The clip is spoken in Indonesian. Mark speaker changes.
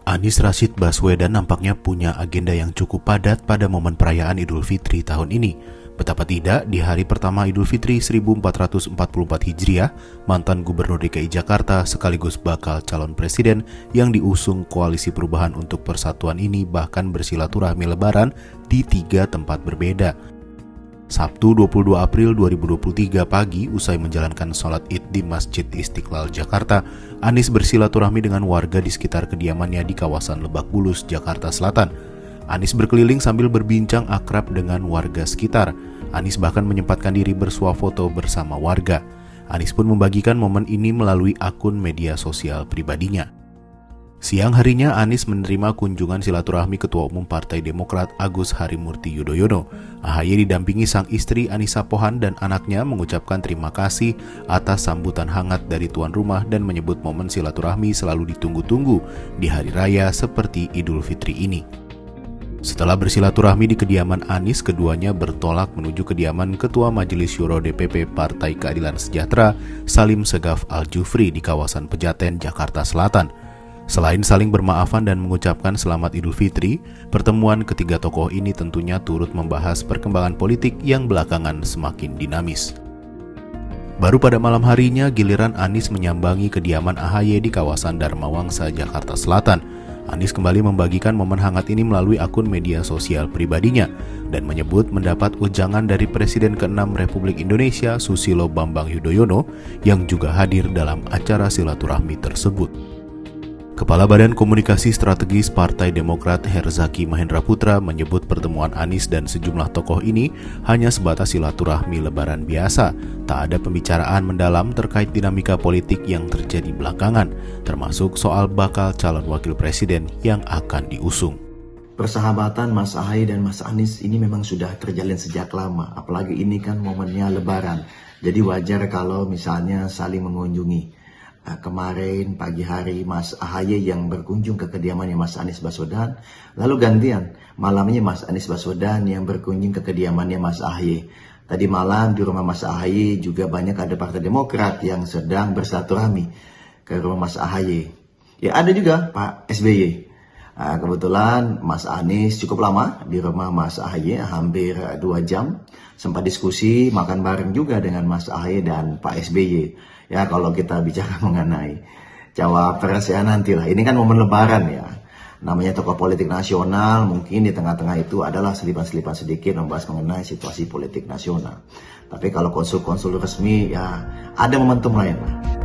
Speaker 1: Anies Rashid Baswedan nampaknya punya agenda yang cukup padat pada momen perayaan Idul Fitri tahun ini. Betapa tidak, di hari pertama Idul Fitri 1444 Hijriah, mantan Gubernur DKI Jakarta sekaligus bakal calon presiden yang diusung Koalisi Perubahan untuk Persatuan ini bahkan bersilaturahmi lebaran di 3 tempat berbeda. Sabtu 22 April 2023 pagi, usai menjalankan sholat id di Masjid Istiqlal Jakarta, Anies bersilaturahmi dengan warga di sekitar kediamannya di kawasan Lebak Bulus, Jakarta Selatan. Anies berkeliling sambil berbincang akrab dengan warga sekitar. Anies bahkan menyempatkan diri bersuah foto bersama warga. Anies pun membagikan momen ini melalui akun media sosial pribadinya. Siang harinya, Anies menerima kunjungan silaturahmi Ketua Umum Partai Demokrat Agus Harimurti Yudhoyono. AHY didampingi sang istri Anissa Pohan dan anaknya mengucapkan terima kasih atas sambutan hangat dari tuan rumah dan menyebut momen silaturahmi selalu ditunggu-tunggu di hari raya seperti Idul Fitri ini. Setelah bersilaturahmi di kediaman Anies, keduanya bertolak menuju kediaman Ketua Majelis Syuro DPP Partai Keadilan Sejahtera Salim Segaf Al-Jufri di kawasan Pejaten, Jakarta Selatan. Selain saling bermaafan dan mengucapkan selamat Idul Fitri, pertemuan ketiga tokoh ini tentunya turut membahas perkembangan politik yang belakangan semakin dinamis. Baru pada malam harinya, giliran Anies menyambangi kediaman AHY di kawasan Dharma Wangsa, Jakarta Selatan. Anies kembali membagikan momen hangat ini melalui akun media sosial pribadinya dan menyebut mendapat ujangan dari Presiden ke-6 Republik Indonesia Susilo Bambang Yudhoyono yang juga hadir dalam acara silaturahmi tersebut. Kepala Badan Komunikasi Strategis Partai Demokrat Herzaki Mahendra Putra menyebut pertemuan Anies dan sejumlah tokoh ini hanya sebatas silaturahmi lebaran biasa. Tak ada pembicaraan mendalam terkait dinamika politik yang terjadi belakangan, termasuk soal bakal calon wakil presiden yang akan diusung.
Speaker 2: Persahabatan Mas Ahaye dan Mas Anies ini memang sudah terjalin sejak lama, apalagi ini kan momennya lebaran. Jadi wajar kalau misalnya saling mengunjungi. Kemarin pagi hari Mas Ahaye yang berkunjung ke kediamannya Mas Anies Baswedan, lalu gantian malamnya Mas Anies Baswedan yang berkunjung ke kediamannya Mas Ahaye. Tadi malam di rumah Mas Ahaye juga banyak ada Partai Demokrat yang sedang bersilaturahmi ke rumah Mas Ahaye. Ya ada juga Pak SBY. Kebetulan Mas Anies cukup lama di rumah Mas Ahaye, hampir 2 jam. Sempat diskusi, makan bareng juga dengan Mas Ahaye dan Pak SBY. Ya kalau kita bicara mengenai cawapres ya nantilah. Ini kan momen lebaran ya. Namanya tokoh politik nasional, mungkin di tengah-tengah itu adalah selipan-selipan sedikit membahas mengenai situasi politik nasional. Tapi kalau konsul-konsul resmi ya ada momentum lain lah.